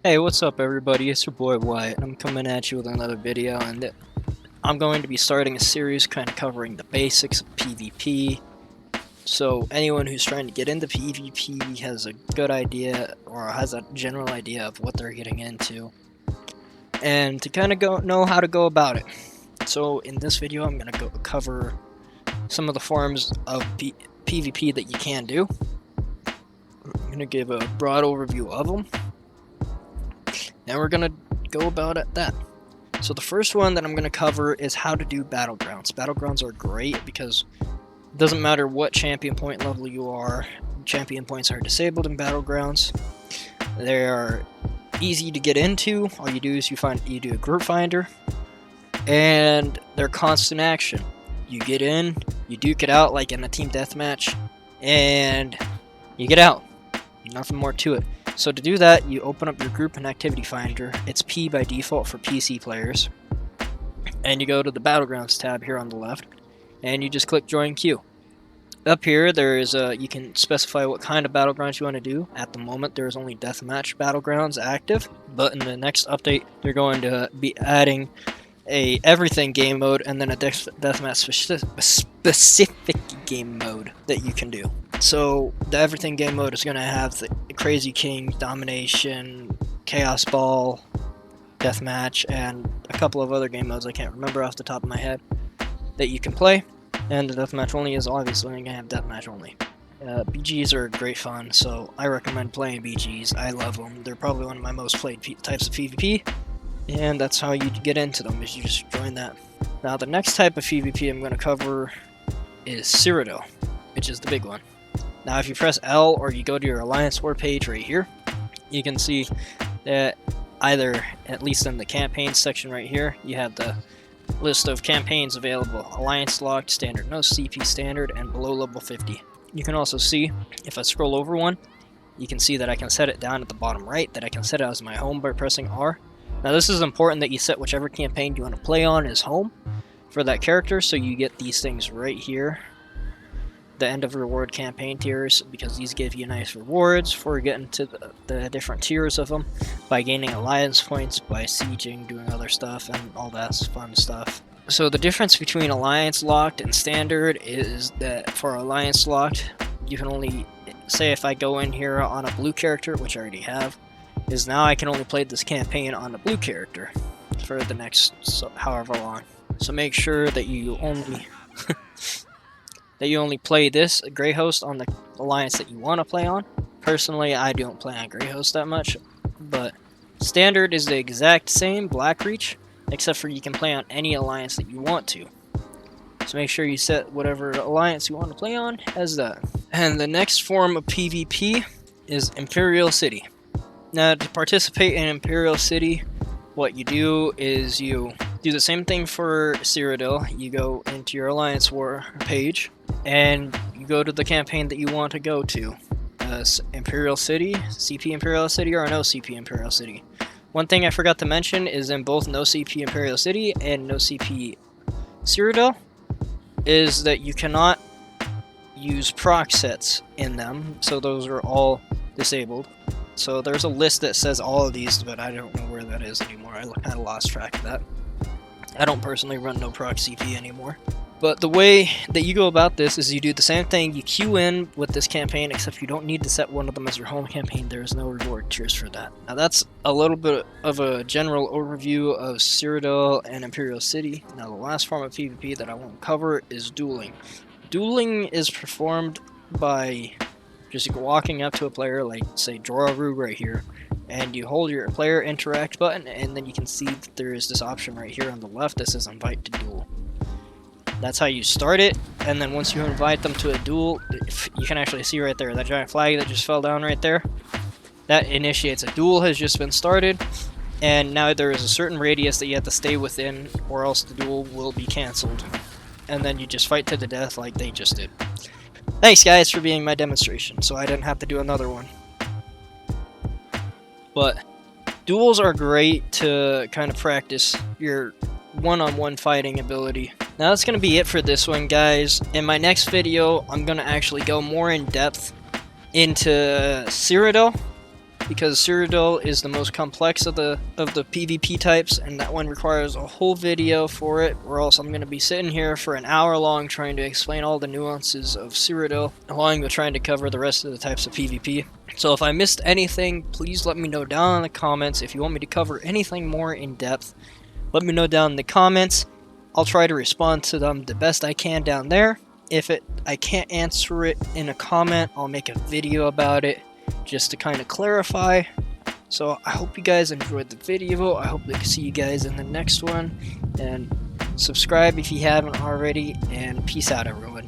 Hey, what's up everybody? It's your boy Wyatt. I'm coming at you with another video, and I'm going to be starting a series kind of covering the basics of PvP. So anyone who's trying to get into PvP has a good idea or has a general idea of what they're getting into, and to kind of know how to go about it. So in this video, I'm going to cover some of the forms of PvP that you can do. I'm going to give a broad overview of them. And we're going to go about it that. So the first one that I'm going to cover is how to do Battlegrounds. Battlegrounds are great because it doesn't matter what champion point level you are. Champion points are disabled in Battlegrounds. They are easy to get into. All you do is you do a group finder, and they're constant action. You get in, you duke it out like in a team deathmatch, and you get out. Nothing more to it. So to do that, you open up your group and activity finder. It's P by default for PC players. And you go to the Battlegrounds tab here on the left, and you just click join queue. Up here, there is you can specify what kind of Battlegrounds you want to do. At the moment, there is only Deathmatch Battlegrounds active, but in the next update, they're going to be adding a everything game mode and then a Deathmatch specific game mode that you can do. So the everything game mode is going to have the Crazy King, Domination, Chaos Ball, Deathmatch, and a couple of other game modes I can't remember off the top of my head that you can play. And the Deathmatch only is obviously going to have Deathmatch only. BGs are great fun, so I recommend playing BGs. I love them. They're probably one of my most played types of PvP, and that's how you get into them, is you just join that. Now the next type of PvP I'm going to cover is Cyrodiil, which is the big one. Now if you press L or you go to your Alliance War page right here, you can see that either, at least in the campaigns section right here, you have the list of campaigns available: Alliance Locked, Standard, No CP Standard, and below level 50. You can also see, if I scroll over one, you can see that I can set it down at the bottom right, that I can set it as my home by pressing R. Now this is important that you set whichever campaign you want to play on as home for that character, so you get these things right here. The end of reward campaign tiers, because these give you nice rewards for getting to the different tiers of them by gaining alliance points, by sieging, doing other stuff, and all that fun stuff. So the difference between alliance locked and standard is that for alliance locked, you can only say, if I go in here on a blue character, which I already have, is now I can only play this campaign on a blue character for the next however long. So make sure that you only play this Grey Host on the alliance that you want to play on. Personally, I don't play on Grey Host that much, but standard is the exact same Blackreach, except for you can play on any alliance that you want to. So make sure you set whatever alliance you want to play on as that. And the next form of PvP is Imperial City. Now to participate in Imperial City, what you do is you do the same thing for Cyrodiil. You go into your Alliance War page, and you go to the campaign that you want to go to. Imperial City, CP Imperial City, or no CP Imperial City. One thing I forgot to mention is in both no CP Imperial City and no CP Cyrodiil, is that you cannot use proc sets in them, so those are all disabled. So there's a list that says all of these, but I don't know where that is anymore. I kind of lost track of that. I don't personally run no proc CP anymore. But the way that you go about this is you do the same thing. You queue in with this campaign, except you don't need to set one of them as your home campaign. There is no reward tiers for that. Now that's a little bit of a general overview of Cyrodiil and Imperial City. Now the last form of PvP that I want to cover is Dueling. Dueling is performed by just walking up to a player, like say Joraru right here, and you hold your player interact button, and then you can see that there is this option right here on the left that says invite to duel. That's how you start it, and then once you invite them to a duel, you can actually see right there, that giant flag that just fell down right there, that initiates a duel has just been started, and now there is a certain radius that you have to stay within, or else the duel will be cancelled. And then you just fight to the death like they just did. Thanks guys for being my demonstration, so I didn't have to do another one. But duels are great to kind of practice your one-on-one fighting ability. Now that's going to be it for this one, guys. In my next video, I'm going to actually go more in depth into Cyrodiil because Cyrodiil is the most complex of the PvP types, and that one requires a whole video for it, or else I'm going to be sitting here for an hour long trying to explain all the nuances of Cyrodiil, along with trying to cover the rest of the types of PvP. So if I missed anything, please let me know down in the comments. If you want me to cover anything more in depth, let me know down in the comments. I'll try to respond to them the best I can down there. If I can't answer it in a comment, I'll make a video about it just to kind of clarify. So I hope you guys enjoyed the video. I hope to see you guys in the next one, and subscribe if you haven't already, and peace out everyone.